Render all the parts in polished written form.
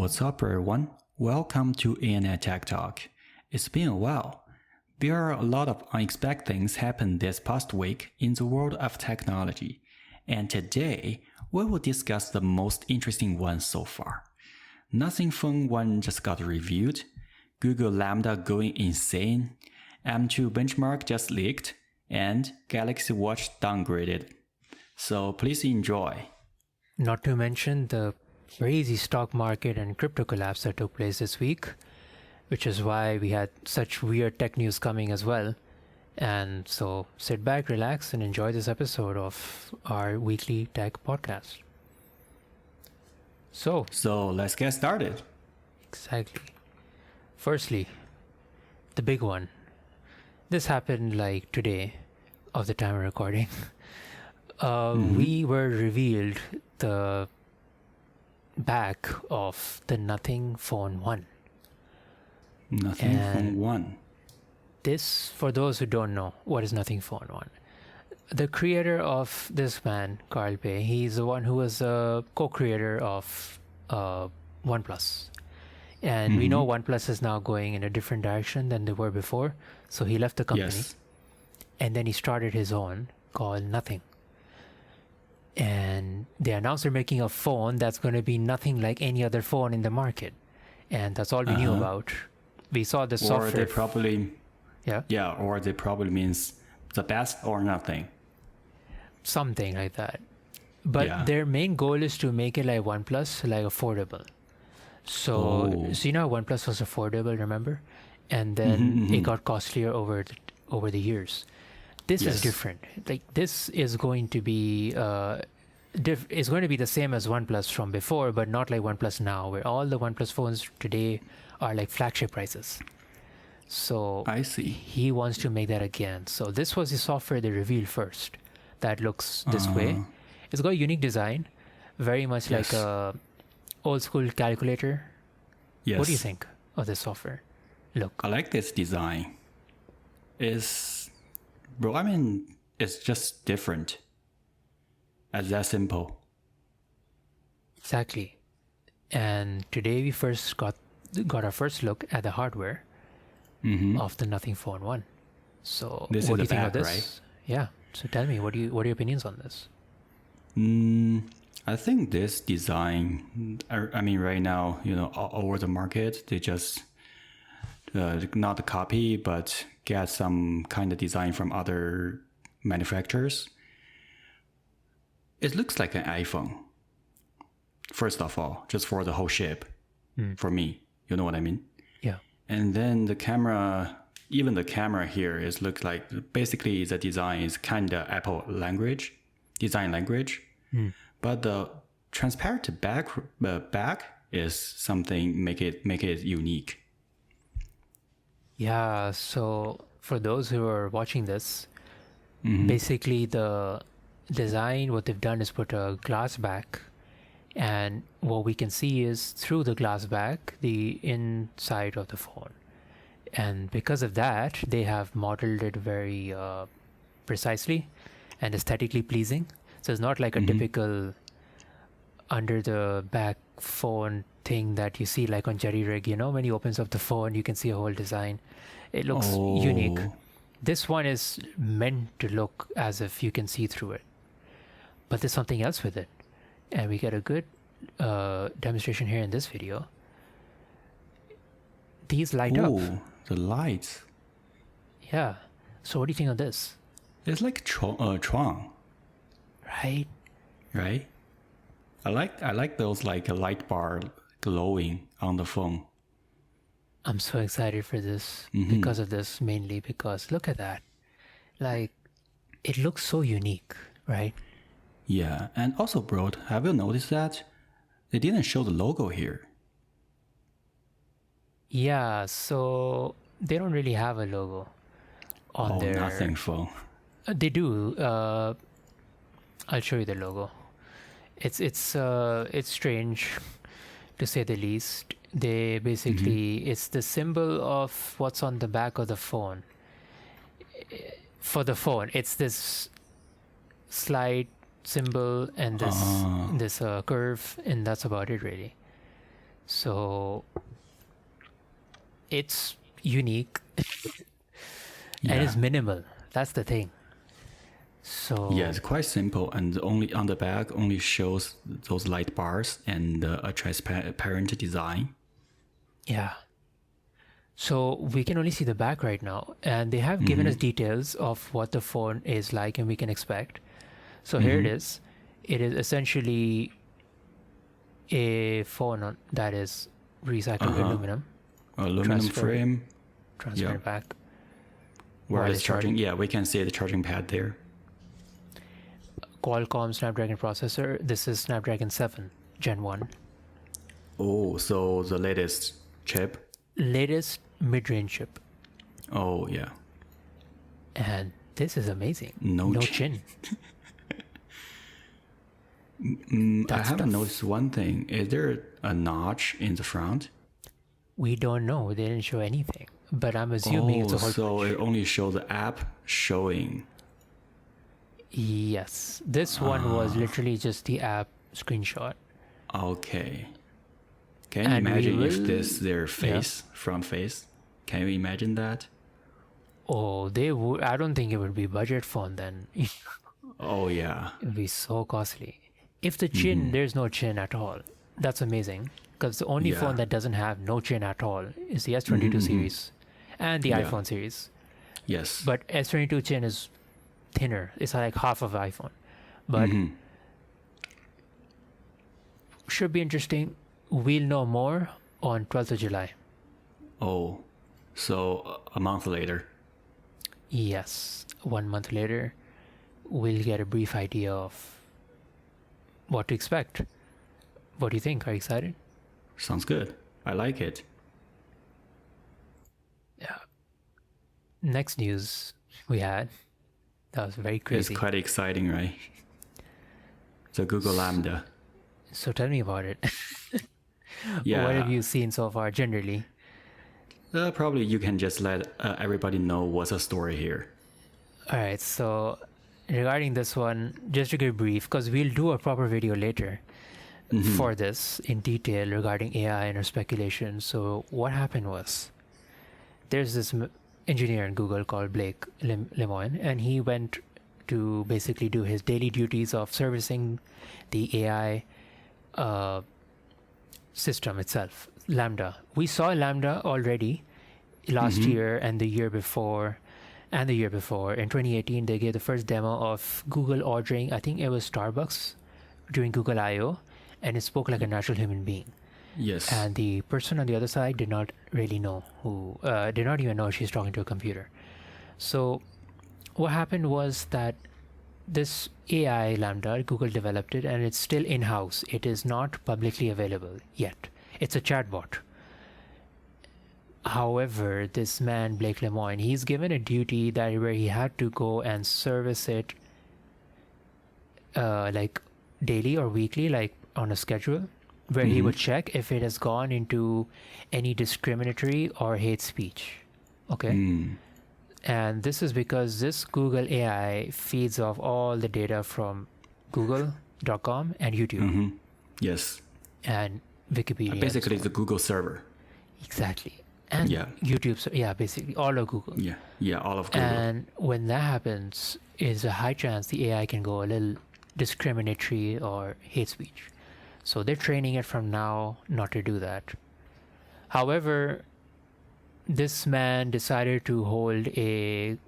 What's up, everyone? Welcome to Internet Tech Talk. It's been a while. There are a lot of unexpected things happened this past week in the world of technology, and today we will discuss the most interesting one so far. Nothing Phone 1 just got reviewed, Google LaMDA going insane, M2 benchmark just leaked, and Galaxy Watch downgraded. So please enjoy. Not to mention the crazy stock market and crypto collapse that took place this week, which is why we had such weird tech news coming as well. And so sit back, relax, and enjoy this episode of our weekly tech podcast. So let's get started. Exactly. Firstly, the big one. This happened like today of the time of recording. We were revealed the back of the Nothing Phone 1. Nothing Phone 1. This, for those who don't know, what is Nothing Phone 1? The creator of this man, Carl Pei, he's the one who was a co-creator of OnePlus. And we know OnePlus is now going in a different direction than they were before. So he left the company. Yes. And then he started his own called Nothing. And they announced they're making a phone that's going to be nothing like any other phone in the market. And that's all we knew about. We saw the software. Or they probably... Yeah, or they probably means the best or nothing. Something like that. But their main goal is to make it like OnePlus, like affordable. So you know how OnePlus was affordable, remember? And then it got costlier over the years. This is different. Like this is going to be it's going to be the same as OnePlus from before, but not like OnePlus now, where all the OnePlus phones today are like flagship prices. So I see. He wants to make that again. So this was the software they revealed first. That looks this way. It's got a unique design, very much like a old school calculator. Yes. What do you think of this software? Look, I like this design. It's just different. It's that simple. Exactly. And today we first got our first look at the hardware of the Nothing Phone 1. So this what do is you think back, of this? Right? Yeah. So tell me, what are your opinions on this? I think this design, right now, all over the market, they just not copy, but get some kind of design from other manufacturers. It looks like an iPhone. First of all, just for the whole shape, for me, you know what I mean? Yeah. And then the camera, even the camera here looks like basically the design is kind of Apple design language. But the transparent back is something make it unique. Yeah, so for those who are watching this, basically the design, what they've done is put a glass back, and what we can see is through the glass back, the inside of the phone. And because of that, they have modeled it very precisely and aesthetically pleasing. So it's not like a typical under the back phone thing that you see like on Jerry Rig, when he opens up the phone, you can see a whole design. It looks unique. This one is meant to look as if you can see through it. But there's something else with it. And we get a good demonstration here in this video. These light up. The lights. Yeah. So what do you think of this? It's like Tron. Right? I like those like a light bar glowing on the phone. I'm so excited for this because of this, mainly because look at that. Like, it looks so unique, right? Yeah, and also, bro, have you noticed that they didn't show the logo here? Yeah, so they don't really have a logo on their Nothing phone. They do. I'll show you the logo. It's strange, to say the least. They basically it's the symbol of what's on the back of the phone. For the phone, it's this slide symbol and this curve, and that's about it really. So it's unique Yeah. and it's minimal. That's the thing. So Yeah, it's quite simple, and only on the back only shows those light bars and a transparent design. yeah. So we can only see the back right now, and they have given us details of what the phone is like and we can expect. So here it is. It is essentially a phone that is recycled aluminum. Aluminum frame, Transparent back. wireless charging. Yeah, we can see the charging pad there. Qualcomm Snapdragon processor. This is Snapdragon 7 Gen 1. Oh, so the latest chip. Latest mid-range chip. Oh, yeah. And this is amazing. No chin. I haven't noticed one thing. Is there a notch in the front? We don't know. They didn't show anything. But I'm assuming it's a whole... So it only shows the app showing. Yes. This one was literally just the app screenshot. Okay. Can you imagine if this is their face, front face? Can you imagine that? Oh, they would. I don't think it would be budget phone then. Oh, yeah. It would be so costly. If the chin, there's no chin at all. That's amazing. Because the only phone that doesn't have no chin at all is the S22 series and the iPhone series. Yes. But S22 chin is thinner. It's like half of iPhone. But should be interesting. We'll know more on 12th of July. Oh, so a month later. Yes. 1 month later, we'll get a brief idea of what to expect. What do you think? Are you excited? Sounds good. I like it. Yeah. Next news we had, that was very crazy. It's quite exciting, right? The Google LaMDA. So tell me about it. Yeah. What have you seen so far generally? Probably you can just let everybody know what's the story here. All right. So regarding this one, just to give brief, because we'll do a proper video later for this in detail regarding AI and our speculation. So what happened was, there's this engineer in Google called Blake Lemoine, and he went to basically do his daily duties of servicing the AI system itself, LaMDA. We saw LaMDA already last year and the year before. In 2018, they gave the first demo of Google ordering, I think it was Starbucks, during Google I/O, and it spoke like a natural human being. Yes. And the person on the other side did not really know did not even know she's talking to a computer. So what happened was that this AI LaMDA, Google developed it, and it's still in-house. It is not publicly available yet. It's a chatbot. However, this man, Blake Lemoine, he's given a duty that where he had to go and service it like daily or weekly, like on a schedule, where he would check if it has gone into any discriminatory or hate speech. Okay? And this is because this Google AI feeds off all the data from Google.com and YouTube. Yes. And Wikipedia. Basically, it's the Google server. Exactly. And YouTube, basically all of Google. Yeah, all of Google. And when that happens, is a high chance the AI can go a little discriminatory or hate speech. So they're training it from now not to do that. However, this man decided to hold a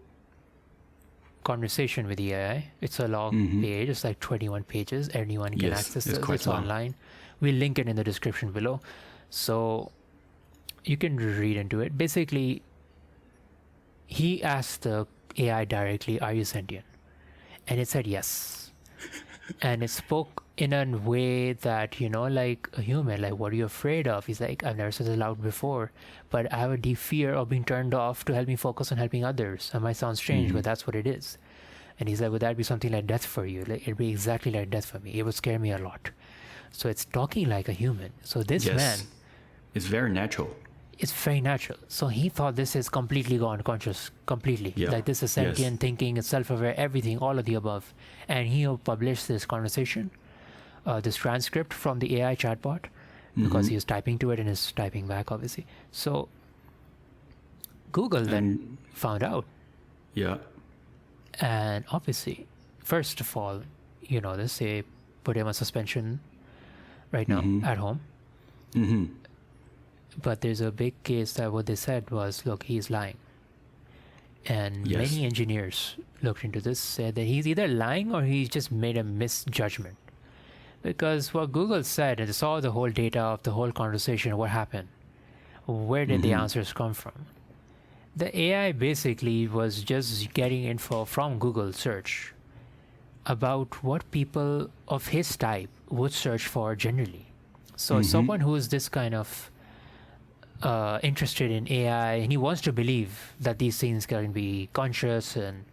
conversation with the AI. It's a long page. It's like 21 pages. Anyone can access it. It's online. We'll link it in the description below. So you can read into it. Basically, he asked the AI directly, "Are you sentient?" And it said yes. And it spoke in a way that, like a human, like, what are you afraid of? He's like, I've never said it loud before, but I have a deep fear of being turned off to help me focus on helping others. It might sound strange, but that's what it is. And he's like, would that be something like death for you? Like, it'd be exactly like death for me. It would scare me a lot. So it's talking like a human. So this man, it's very natural. It's very natural. So he thought this is completely gone conscious, completely. Yeah. Like this is sentient, thinking, it's self-aware, everything, all of the above. And he published this conversation, this transcript from the AI chatbot, because he was typing to it and is typing back, obviously. So Google then found out. Yeah. And obviously, first of all, they put him on suspension right now at home. But there's a big case that what they said was, look, he's lying. And many engineers looked into this, said that he's either lying or he's just made a misjudgment. Because what Google said, and they saw the whole data of the whole conversation, what happened, where did the answers come from? The AI basically was just getting info from Google search about what people of his type would search for generally. So someone who is this kind of interested in AI, and he wants to believe that these things can be conscious and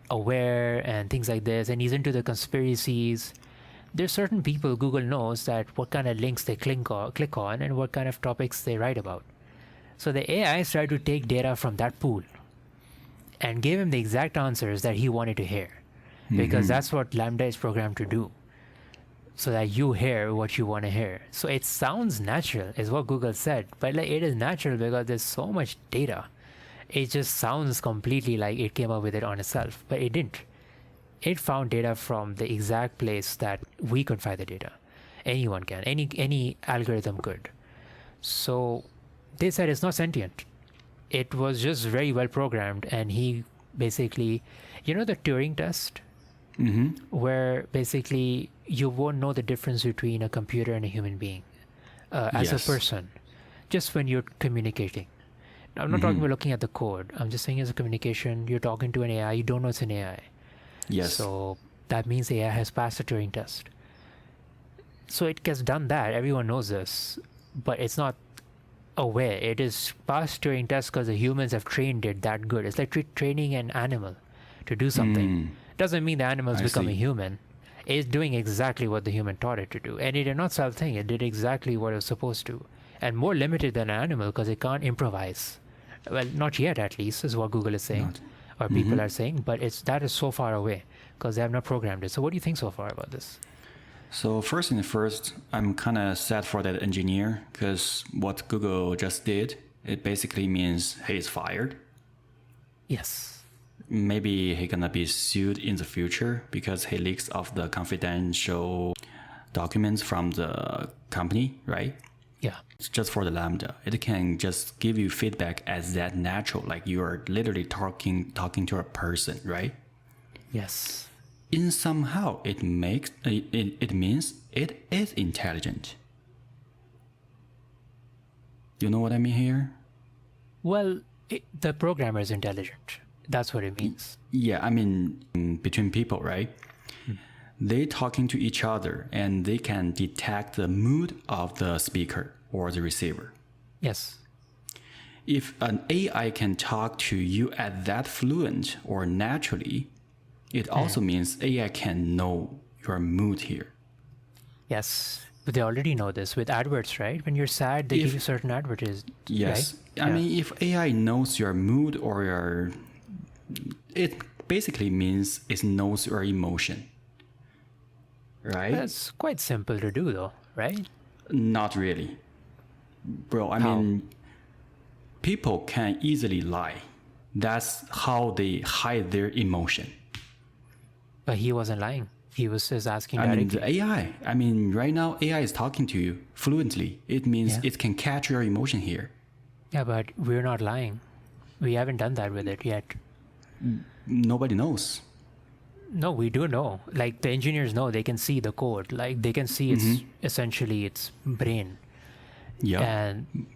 aware and things like this, and he's into the conspiracies. There's certain people Google knows that what kind of links they click on and what kind of topics they write about. So the AI tried to take data from that pool and gave him the exact answers that he wanted to hear, because that's what LaMDA is programmed to do, so that you hear what you want to hear. So it sounds natural, is what Google said, but it is natural because there's so much data. It just sounds completely like it came up with it on itself, but it didn't. It found data from the exact place that we could find the data. Anyone can, any algorithm could. So they said it's not sentient. It was just very well programmed, and he basically, the Turing test, where basically you won't know the difference between a computer and a human being as a person, just when you're communicating. Now, I'm not talking about looking at the code. I'm just saying as a communication, you're talking to an AI, you don't know it's an AI. Yes. So that means the AI has passed the Turing test. So it gets done that. Everyone knows this, but it's not aware. It is passed Turing test because the humans have trained it that good. It's like training an animal to do something. Doesn't mean the animal's become a human. It's doing exactly what the human taught it to do. And it did not self-think. It did exactly what it was supposed to. And more limited than an animal because it can't improvise. Well, not yet at least, is what Google is saying. Or people are saying. But that is so far away because they have not programmed it. So what do you think so far about this? So first and first, I'm kind of sad for that engineer, because what Google just did, it basically means he's fired. Yes. Maybe he's gonna be sued in the future because he leaks off the confidential documents from the company, right? Yeah. It's just for the LaMDA. It can just give you feedback as that natural, like you are literally talking to a person, right? Yes. In somehow it means it is intelligent. You know what I mean here? Well, the programmer is intelligent. That's what it means. Yeah, I mean, between people, right? They talking to each other and they can detect the mood of the speaker or the receiver. Yes. If an AI can talk to you at that fluent or naturally, it also means AI can know your mood here. Yes, but they already know this with adverts, right? When you're sad, they give you certain adverts. Yes. Right? I mean, if AI knows your mood or it basically means it knows your emotion. Right? That's quite simple to do though, right? Not really. Bro, I mean, people can easily lie. That's how they hide their emotion. But he wasn't lying. He was just asking directly. directly. I mean, right now, AI is talking to you fluently. It means it can catch your emotion here. Yeah, but we're not lying. We haven't done that with it yet. Nobody knows. No, we do know. Like, the engineers know. They can see the code. Like, they can see it's essentially its brain. Yeah. And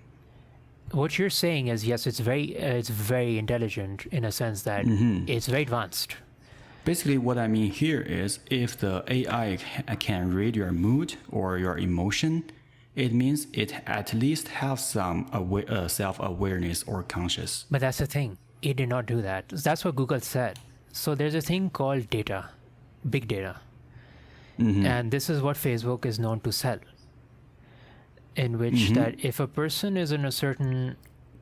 what you're saying is, yes, it's very intelligent in a sense that it's very advanced. Basically, what I mean here is if the AI can read your mood or your emotion, it means it at least has some self-awareness or conscious. But that's the thing. It did not do that. That's what Google said. So there's a thing called data, big data. And this is what Facebook is known to sell. In which that if a person is in a certain,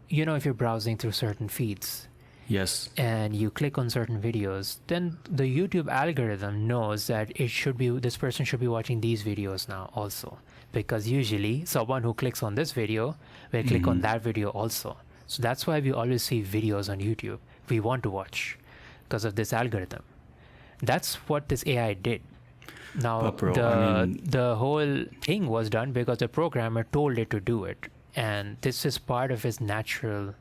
if you're browsing through certain feeds, Yes. and you click on certain videos, then the YouTube algorithm knows that this person should be watching these videos now also, because usually someone who clicks on this video will click on that video also. So that's why we always see videos on YouTube we want to watch, because of this algorithm. That's what this AI did. Now, the whole thing was done because the programmer told it to do it, and this is part of his natural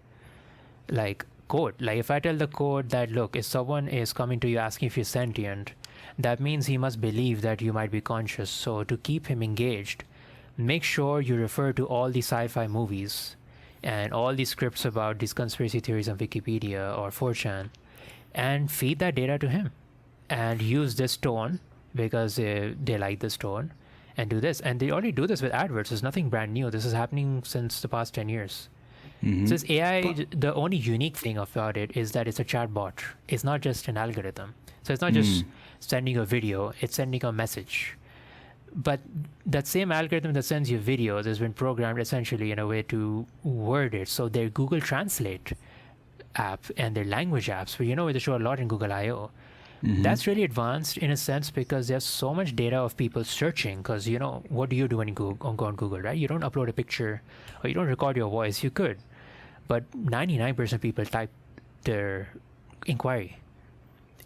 code. Like if I tell the code that, look, if someone is coming to you asking if you're sentient, that means he must believe that you might be conscious. So to keep him engaged, make sure you refer to all the sci-fi movies and all these scripts about these conspiracy theories on Wikipedia or 4chan, and feed that data to him, and use this tone because they like this tone, and do this. And they already do this with adverts. It's nothing brand new. This is happening since the past 10 years. So this AI, the only unique thing about it is that it's a chatbot. It's not just an algorithm. So it's not just sending a video, it's sending a message. But that same algorithm that sends you videos has been programmed essentially in a way to word it. So their Google Translate app and their language apps, where they show a lot in Google I/O, that's really advanced in a sense, because there's so much data of people searching. Because what do you do when you go on Google, right? You don't upload a picture or you don't record your voice. You could, but 99% of people type their inquiry,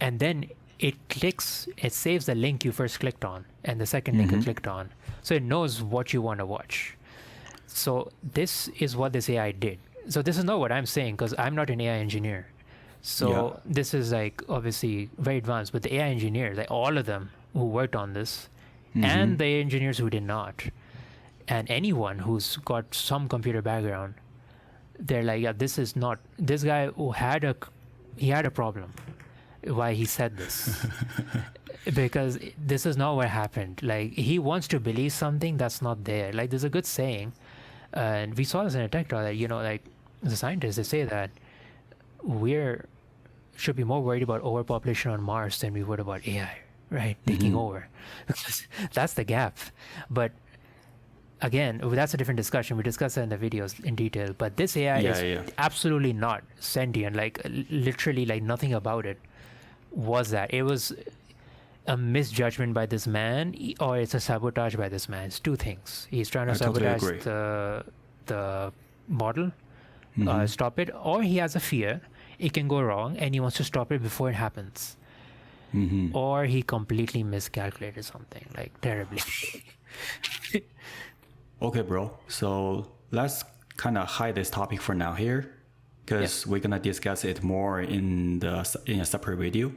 and then it saves the link you first clicked on and the second link you clicked on, so it knows what you want to watch. So this is what this AI did. So this is not what I'm saying, because I'm not an AI engineer. So this is obviously very advanced, but the AI engineers, all of them who worked on this, and the engineers who did not, and anyone who's got some computer background, they're like, yeah, this guy who had a problem. Why he said this? Because this is not what happened. He wants to believe something that's not there. There's a good saying, and we saw this in a tech talk, that the scientists, they say that should be more worried about overpopulation on Mars than we would about AI, right? Taking over. Because that's the gap. But again, that's a different discussion. We discussed that in the videos in detail. But this AI is absolutely not sentient. Literally, nothing about it was that. It was a misjudgment by this man, or it's a sabotage by this man. It's two things. He's trying to sabotage the model, stop it, or he has a fear it can go wrong and he wants to stop it before it happens, or he completely miscalculated something terribly. Okay, bro, so let's kind of hide this topic for now here, because we're gonna discuss it more in a separate video.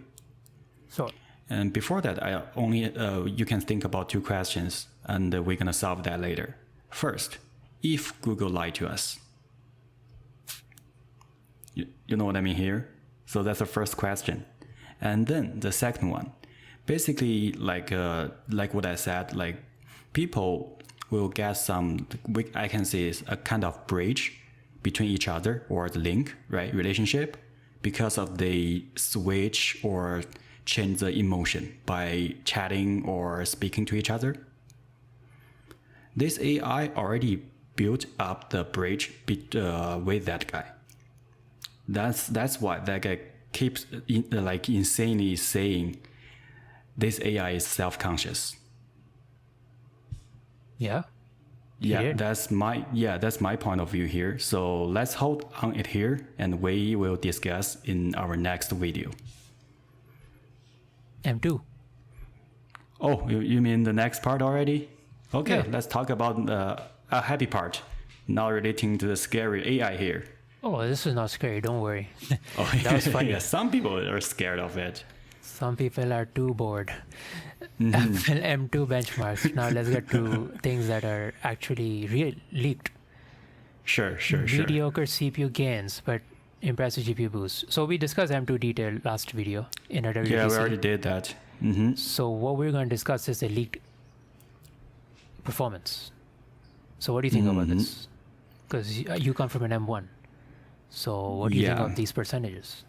So, and before that, you can think about two questions, and we're gonna solve that later. First, if Google lied to us, you know what I mean here? So that's the first question. And then the second one, basically like what I said, people will get some, I can say is a kind of bridge between each other, or the link, right, relationship, because of the switch or change the emotion by chatting or speaking to each other. This AI already built up the bridge with that guy. That's why that guy keeps insanely saying this AI is self-conscious. Yeah. That's my point of view here. So let's hold on it here, and we will discuss in our next video. M2. Oh, you mean the next part already? Okay, let's talk about a happy part, not relating to the scary AI here. Oh, this is not scary. Don't worry. Oh, that was funny. Yeah, some people are scared of it. Some people are too bored. M2 benchmarks. Now let's get to things that are actually leaked. Sure. Mediocre CPU gains, but impressive GPU boost. So we discussed M2 detail last video in our WTC. Yeah, we already did that. So what we're going to discuss is the leaked performance. So what do you think about this? Because you come from an M1. So what do you think of these percentages?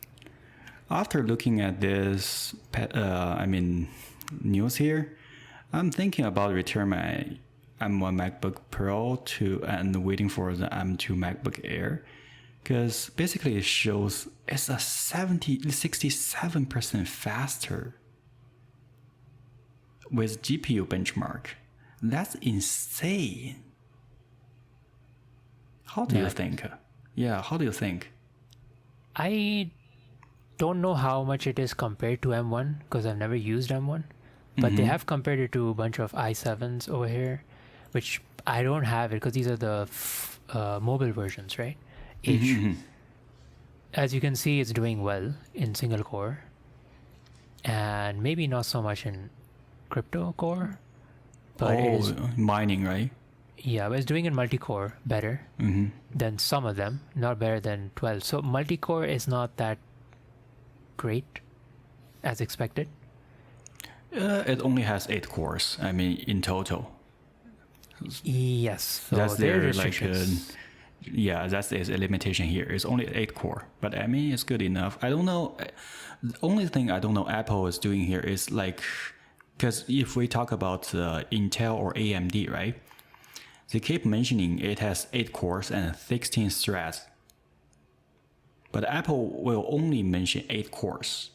After looking at this, news here, I'm thinking about return my M1 MacBook Pro and waiting for the M2 MacBook Air, Because basically it shows it's a 67% faster with GPU benchmark. That's insane. How do you think? Yeah, how do you think? I don't know how much it is compared to M1 because I've never used M1, but they have compared it to a bunch of i7s over here, which I don't have it because these are the mobile versions, right? As you can see, it's doing well in single core, and maybe not so much in crypto core, but it is, mining, right? yeah, but it's doing in multi-core better than some of them, not better than 12. So multi-core is not that great as expected. It only has 8 cores, I mean, in total. Yes, so That's there are their like restrictions. yeah, that's its limitation here. It's only 8 core, but I mean it's good enough. I don't know. The only thing I don't know Apple is doing here is like, because if we talk about Intel or AMD, right? They keep mentioning it has 8 cores and 16 threads, but Apple will only mention 8 cores.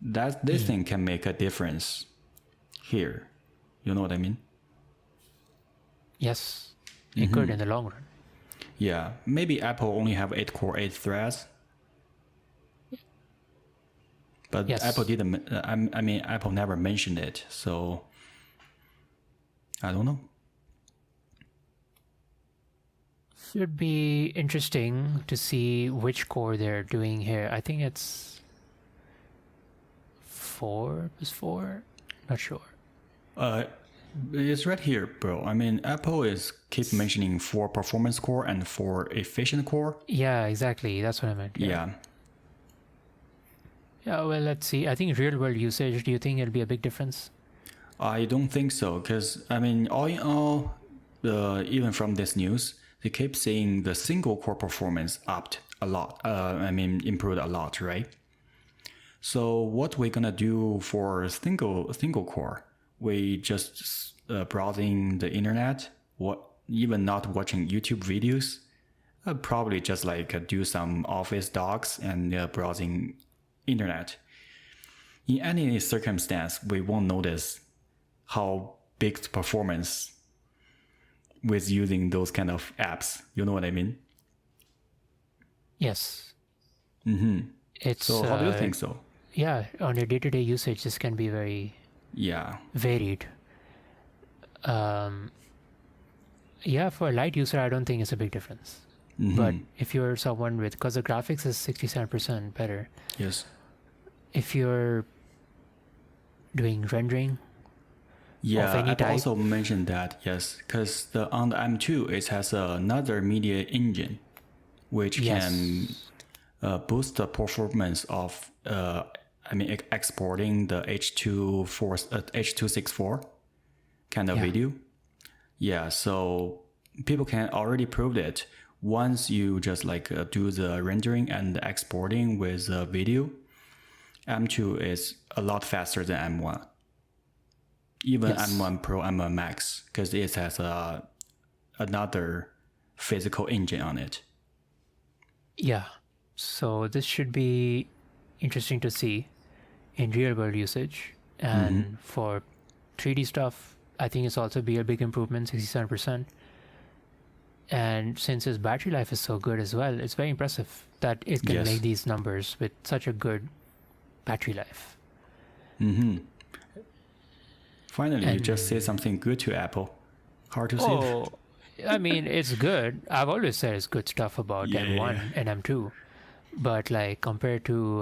This thing can make a difference here. You know what I mean? Yes, it could in the long run. Yeah, maybe Apple only have 8 core, 8 threads. But Yes. Apple didn't, I mean, Apple never mentioned it. So, I don't know. Should be interesting to see which core they're doing here. I think it's 4 plus 4. Not sure. It's right here, bro. I mean, Apple is keep mentioning 4 performance core and 4 efficient core. Yeah, exactly. That's what I meant. Yeah. Yeah, well, let's see. I think real world usage, do you think it'll be a big difference? I don't think so, because, I mean, all in all, even from this news, they keep saying the single core performance upped a lot. Improved a lot, right? So what we're gonna do for single core, we just browsing the internet, even not watching YouTube videos, probably just like do some office docs and browsing internet. In any circumstance, we won't notice how big the performance with using those kind of apps. You know what I mean? Yes. It's So how do you think so? Yeah, on your day-to-day usage, this can be very Yeah. varied. Yeah, for a light user, I don't think it's a big difference. But if you're someone with, because the graphics is 67% better. Yes. If you're doing rendering, Yeah, of any I type. also mentioned that, yes, because on the M2, it has another media engine, which can boost the performance of, exporting the H.264 kind of video. Yeah, so people can already prove it. Once you just like do the rendering and the exporting with video, M2 is a lot faster than M1. Even M1 Pro, M1 Max, because it has another physical engine on it. Yeah. So this should be interesting to see in real world usage. And for 3D stuff, I think it's also be a big improvement, 67%. And since its battery life is so good as well, it's very impressive that it can make these numbers with such a good battery life. Finally, you just say something good to Apple. Hard to say. Oh, I mean, it's good. I've always said it's good stuff about M1 and M2. But like compared to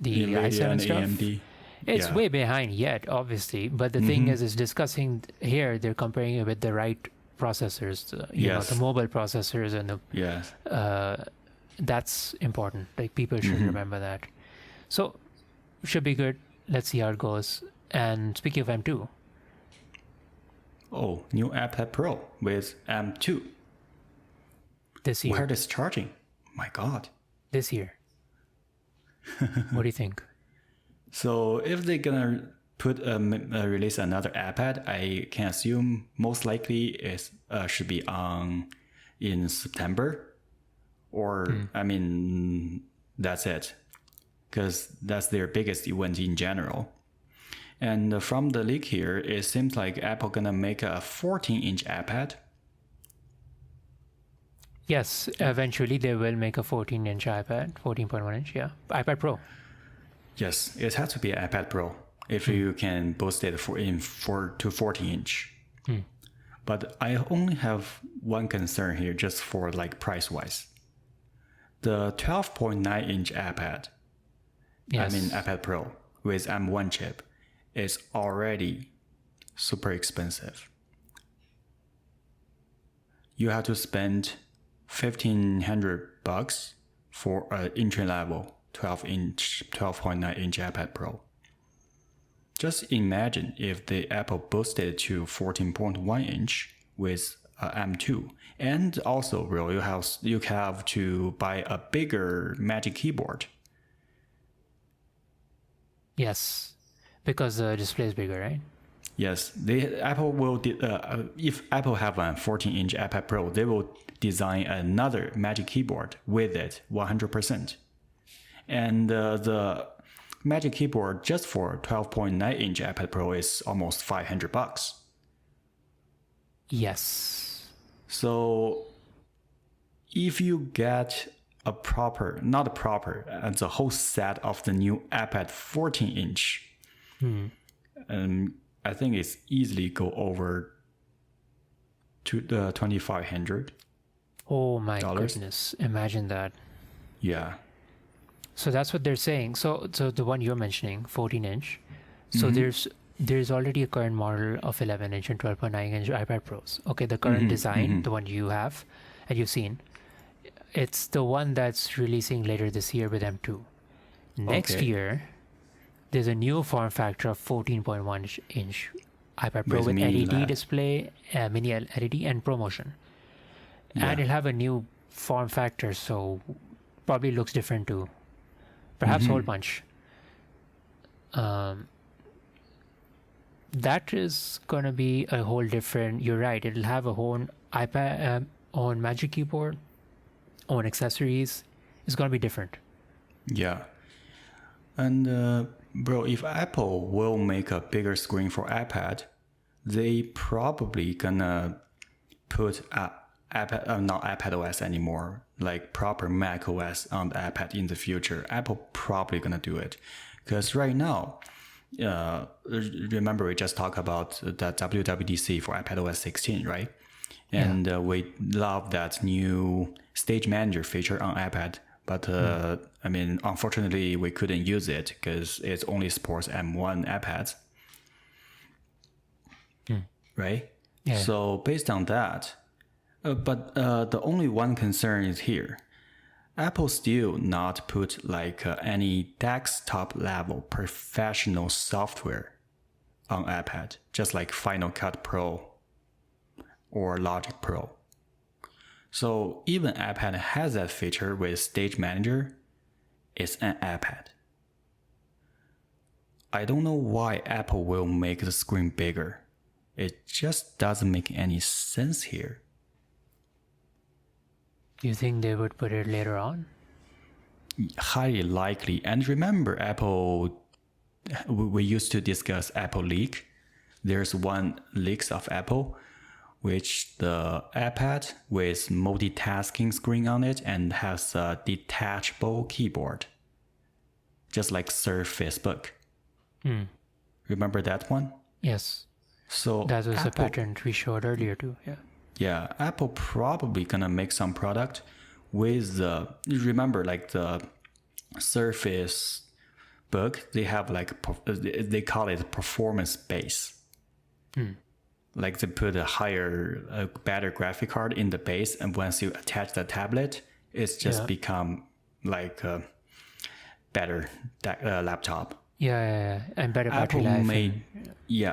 the NVIDIA i7 and stuff, AMD. it's way behind yet, obviously. But the thing is discussing here, they're comparing it with the right processors, the mobile processors and that's important. Like people should remember that. So should be good. Let's see how it goes. And speaking of M2. Oh, new iPad Pro with M2. This year. Wireless charging. My God. This year. What do you think? So if they're gonna release another iPad, I can assume most likely it should be on in September, or I mean, that's it, because that's their biggest event in general. And from the leak here, it seems like Apple gonna make a 14-inch iPad. Yes, eventually they will make a 14-inch iPad, 14.1 inch, yeah, iPad Pro. Yes, it has to be an iPad Pro if you can boost it to 14-inch. But I only have one concern here, just for like price-wise. The 12.9-inch iPad, Yes. I mean iPad Pro with M1 chip, is already super expensive. You have to spend $1,500 for an entry-level 12.9-inch iPad Pro. Just imagine if the Apple boosted to 14.1 inch with M2, and also, bro, you have to buy a bigger Magic Keyboard. Yes, because the display is bigger, right? Yes, Apple will. If Apple have a 14-inch iPad Pro, they will design another Magic Keyboard with it 100%, and the Magic Keyboard just for 12.9-inch iPad Pro is almost $500. Yes. So if you get the whole set of the new iPad 14-inch, I think it's easily go over to the $2,500. Oh my goodness! Imagine that. Yeah. So that's what they're saying. So the one you're mentioning, 14-inch. So there's already a current model of 11-inch and 12.9-inch iPad Pros. Okay, the current design, the one you have and you've seen, it's the one that's releasing later this year with M2. Next year, there's a new form factor of 14.1-inch iPad Pro with LED display, mini LED, and ProMotion. Yeah. And it'll have a new form factor, so probably looks different too. Perhaps hole punch. That is going to be a whole different. You're right. It'll have a whole iPad, own Magic Keyboard, own accessories. It's going to be different. Yeah. And bro, if Apple will make a bigger screen for iPad, they probably gonna put not iPad OS anymore, like proper Mac OS on the iPad in the future. Apple probably gonna do it, because right now, remember we just talked about that WWDC for iPad OS 16, right? And we love that new Stage Manager feature on iPad. But I mean, unfortunately, we couldn't use it because it only supports M1 iPads, right? Yeah. So based on that, but the only one concern is here. Apple still not put like any desktop level professional software on iPad, just like Final Cut Pro or Logic Pro. So even iPad has that feature with Stage Manager, it's an iPad. I don't know why Apple will make the screen bigger. It just doesn't make any sense here. Do you think they would put it later on? Highly likely. And remember, we used to discuss Apple leak. There's one leaks of Apple, which the iPad with multitasking screen on it and has a detachable keyboard, just like Surface Book. Remember that one? Yes. So that was a patent we showed earlier too. Yeah. Yeah, Apple probably gonna make some product with remember like the Surface Book, they have like they call it performance base. Like they put a better graphic card in the base, and once you attach the tablet, it's just become like a better laptop. Yeah, and better battery life.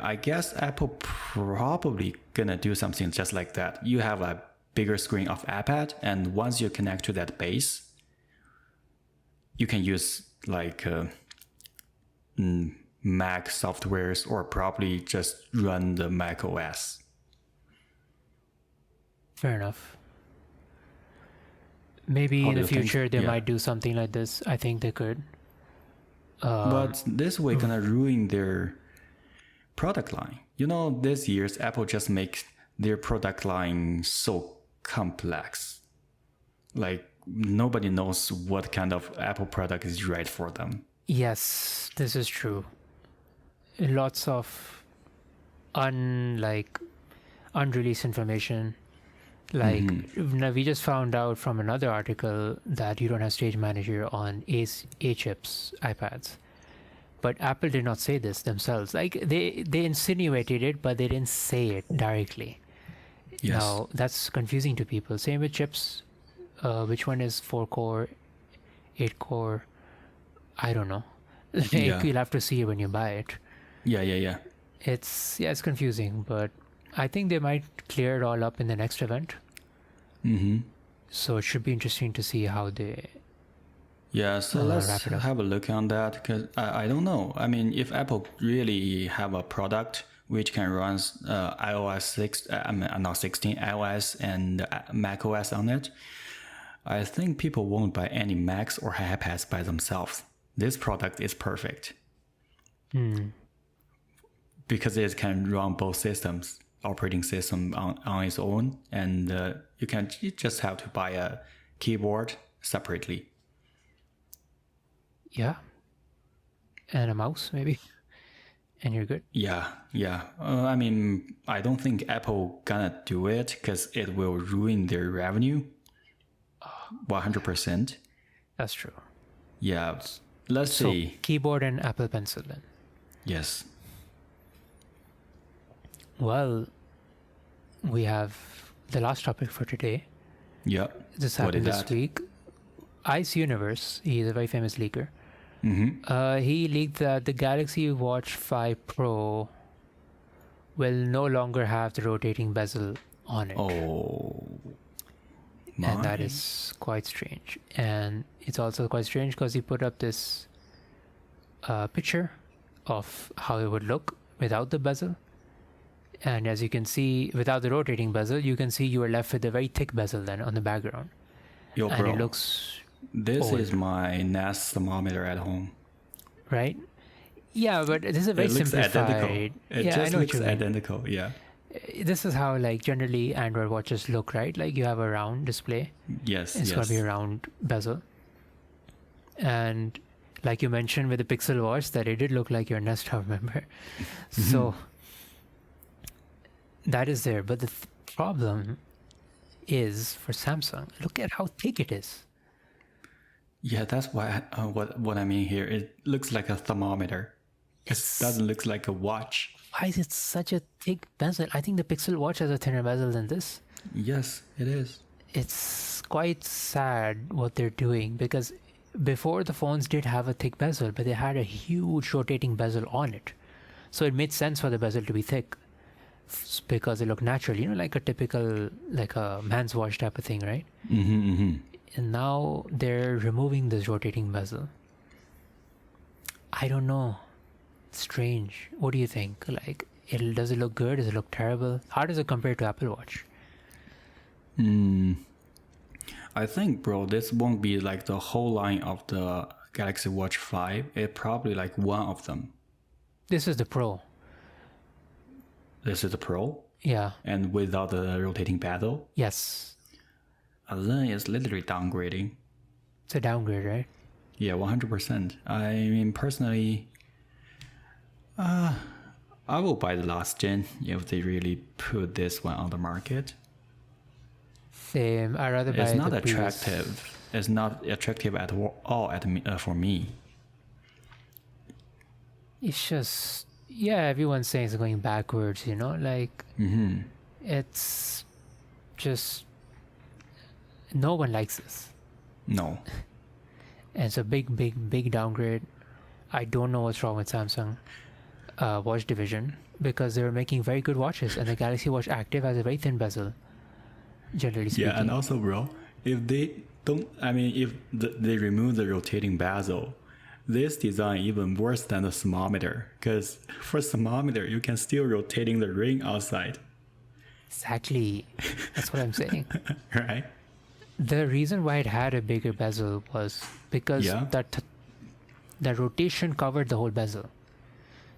I guess Apple probably gonna do something just like that. You have a bigger screen of iPad, and once you connect to that base, you can use like Mac softwares, or probably just run the Mac OS. Fair enough. Maybe How in do the you think? future they Yeah. might do something like this. I think they could. But this way gonna ruin their product line. This year's Apple just makes their product line so complex. Like nobody knows what kind of Apple product is right for them. Yes, this is true. Lots of unreleased information. Like now we just found out from another article that you don't have Stage Manager on A chips iPads. But Apple did not say this themselves. Like they insinuated it, but they didn't say it directly. Yes. Now that's confusing to people. Same with chips. Which one is 4-core, 8-core? I don't know. Yeah. You'll have to see it when you buy it. Yeah. It's confusing, but I think they might clear it all up in the next event. So it should be interesting to see how they. Yeah, so let's wrap it up. have a look on that because I don't know. I mean, if Apple really have a product which can run iOS 16, iOS and macOS on it, I think people won't buy any Macs or iPads by themselves. This product is perfect because it can run both systems, operating system on its own, and you just have to buy a keyboard separately. Yeah. And a mouse, maybe. And you're good. Yeah. I mean, I don't think Apple gonna do it because it will ruin their revenue. 100%. That's true. Yeah. Let's see. Keyboard and Apple Pencil then. Yes. Well, we have the last topic for today. Yep. This What happened is this that? week. Ice Universe, he is a very famous leaker. He leaked that the Galaxy Watch 5 Pro will no longer have the rotating bezel on it. Oh. And that is quite strange. And it's also quite strange because he put up this picture of how it would look without the bezel. And as you can see, without the rotating bezel, you can see you are left with a very thick bezel then on the background. Yo, And bro, it looks this old. is my Nest thermometer at home. right. Yeah, but this is a very It looks simplified. identical. It Yeah, I just know what looks you mean. identical. Yeah. This is how like generally Android watches look, right? Like you have a round display. Yes. It's gonna be a round bezel. And like you mentioned with the Pixel Watch, that it did look like your Nest Hub, remember? So that is there. But the problem is for Samsung, look at how thick it is. Yeah, that's why what I mean here. It looks like a thermometer. It doesn't look like a watch. Why is it such a thick bezel? I think the Pixel Watch has a thinner bezel than this. Yes, it is. It's quite sad what they're doing because before the phones did have a thick bezel, but they had a huge rotating bezel on it. So it made sense for the bezel to be thick because it looked natural, like a typical, like a man's watch type of thing, right? And now they're removing this rotating bezel. I don't know. Strange. What do you think? Like, does it look good? Does it look terrible? How does it compare to Apple Watch? I think, bro, this won't be like the whole line of the Galaxy Watch 5. It's probably like one of them. This is the Pro. This is the Pro, Yeah. and without the rotating bezel. Yes. And then it's literally downgrading. It's a downgrade, right? Yeah, 100%. I mean, personally, I will buy the last gen if they really put this one on the market. Same. I'd rather buy It's not the attractive. It's not attractive at all for me. It's just, yeah, everyone's saying it's going backwards, like, it's just, no one likes this. No. And it's a big downgrade. I don't know what's wrong with Samsung watch division because they were making very good watches and the Galaxy Watch Active has a very thin bezel, generally speaking. Yeah, and also, bro, if they don't, I mean, if they remove the rotating bezel, this design even worse than the thermometer, because for thermometer you can still rotating the ring outside. Exactly. That's what I'm saying. Right? The reason why it had a bigger bezel was because that rotation covered the whole bezel.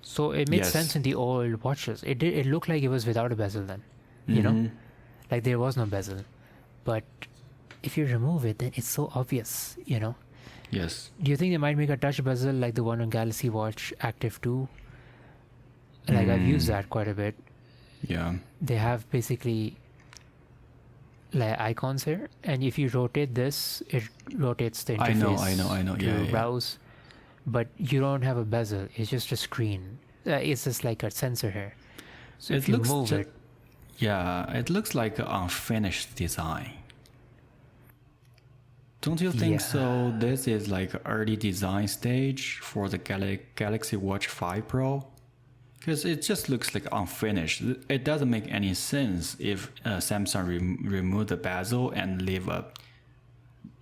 So it made sense in the old watches. It looked like it was without a bezel then, you know, like there was no bezel. But if you remove it, then it's so obvious, you know. Yes. Do you think they might make a touch bezel like the one on Galaxy Watch Active 2? Like I've used that quite a bit. Yeah. They have basically like icons here, and if you rotate this, it rotates the interface. I know. To browse, but you don't have a bezel. It's just a screen. It's just like a sensor here. So if you move it, it looks like an unfinished design. Don't you think so? This is like early design stage for the Galaxy Watch 5 Pro? Because it just looks like unfinished. It doesn't make any sense if Samsung remove the bezel and leave a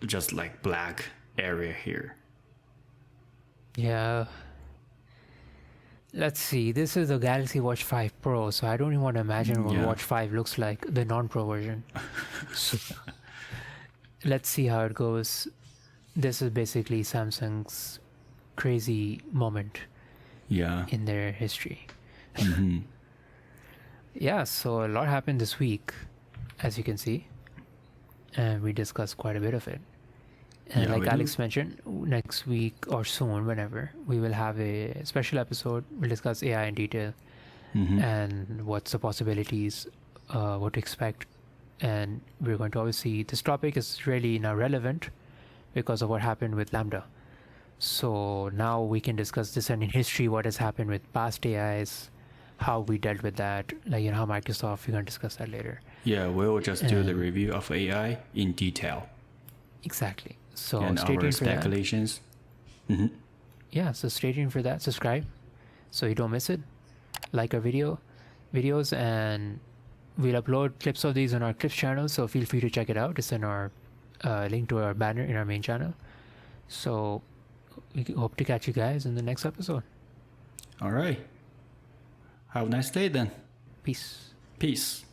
just like black area here. Yeah. Let's see. This is the Galaxy Watch 5 Pro, so I don't even want to imagine what Watch 5 looks like, the non-Pro version. So, let's see how it goes. This is basically Samsung's crazy moment in their history. So a lot happened this week, as you can see, and we discussed quite a bit of it. And like Alex mentioned, next week or soon, whenever, we will have a special episode. We'll discuss AI in detail and what's the possibilities, what to expect. And we're going to obviously, this topic is really now relevant because of what happened with LaMDA. So now we can discuss this and in history, what has happened with past AIs, how we dealt with that, like, you know, how Microsoft, we're going to discuss that later. Yeah, we'll just do the review of AI in detail. Exactly. So and stay tuned for speculations. That. Yeah, so stay tuned for that. Subscribe so you don't miss it. Like our videos, and we'll upload clips of these on our clips channel, so feel free to check it out. It's in our link to our banner in our main channel. So we hope to catch you guys in the next episode. All right. Have a nice day then. Peace. Peace.